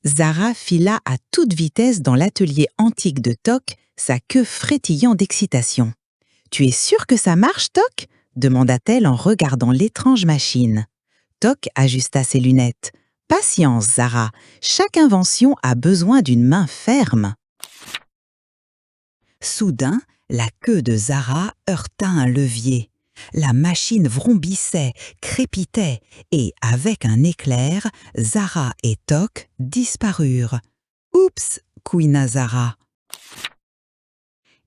Zara fila à toute vitesse dans l'atelier antique de Toc, sa queue frétillant d'excitation. « Tu es sûr que ça marche, Toc ?» demanda-t-elle en regardant l'étrange machine. Toc ajusta ses lunettes. « Patience, Zara, chaque invention a besoin d'une main ferme. » Soudain, la queue de Zara heurta un levier. La machine vrombissait, crépitait, et avec un éclair, Zara et Toc disparurent. « Oups !» couina Zara.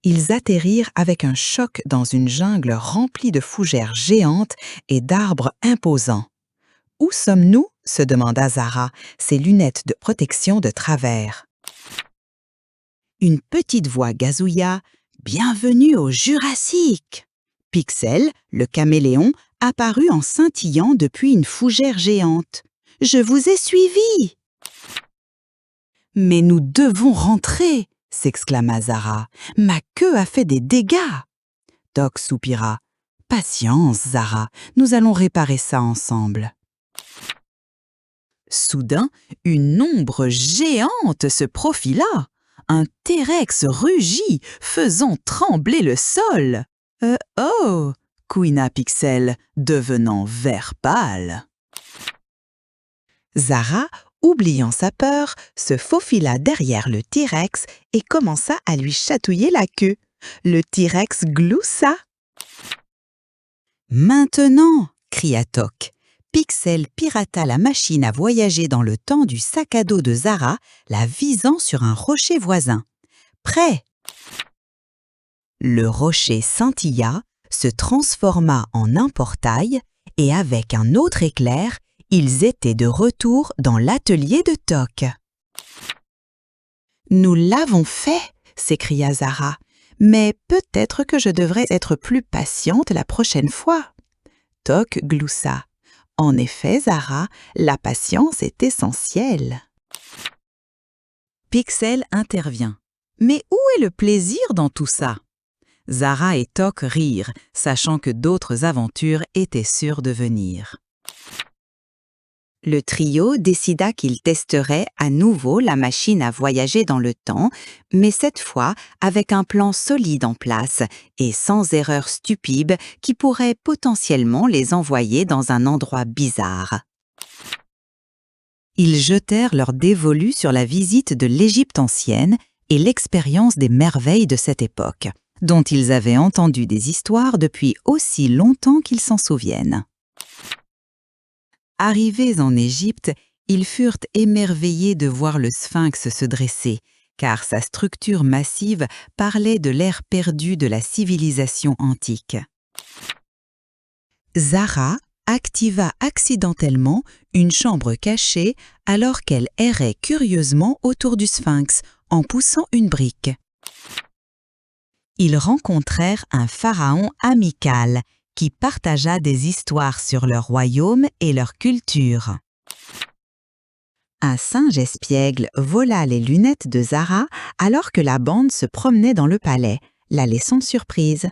Ils atterrirent avec un choc dans une jungle remplie de fougères géantes et d'arbres imposants. « Où sommes-nous » se demanda Zara, ses lunettes de protection de travers. Une petite voix gazouilla « Bienvenue au Jurassique !» Pixel, le caméléon, apparut en scintillant depuis une fougère géante. « Je vous ai suivi !»« Mais nous devons rentrer !» s'exclama Zara. « Ma queue a fait des dégâts !» Toc soupira. « Patience, Zara, nous allons réparer ça ensemble. » Soudain, une ombre géante se profila. Un T-Rex rugit, faisant trembler le sol. « Oh !» couina Pixel, devenant vert pâle. Zara, oubliant sa peur, se faufila derrière le T-Rex et commença à lui chatouiller la queue. Le T-Rex gloussa. « Maintenant !» cria Toc. Pixel pirata la machine à voyager dans le temps du sac à dos de Zara, la visant sur un rocher voisin. « Prêt !» Le rocher scintilla, se transforma en un portail et avec un autre éclair, ils étaient de retour dans l'atelier de Toc. « Nous l'avons fait !» s'écria Zara. « Mais peut-être que je devrais être plus patiente la prochaine fois. » Toc gloussa. En effet, Zara, la patience est essentielle. Pixel intervient. « Mais où est le plaisir dans tout ça ?» Zara et Toc rirent, sachant que d'autres aventures étaient sûres de venir. Le trio décida qu'ils testeraient à nouveau la machine à voyager dans le temps, mais cette fois avec un plan solide en place et sans erreur stupide qui pourrait potentiellement les envoyer dans un endroit bizarre. Ils jetèrent leur dévolu sur la visite de l'Égypte ancienne et l'expérience des merveilles de cette époque, dont ils avaient entendu des histoires depuis aussi longtemps qu'ils s'en souviennent. Arrivés en Égypte, ils furent émerveillés de voir le sphinx se dresser, car sa structure massive parlait de l'ère perdue de la civilisation antique. Zara activa accidentellement une chambre cachée alors qu'elle errait curieusement autour du sphinx en poussant une brique. Ils rencontrèrent un pharaon amical qui partagea des histoires sur leur royaume et leur culture. Un singe espiègle vola les lunettes de Zara alors que la bande se promenait dans le palais, la laissant surprise.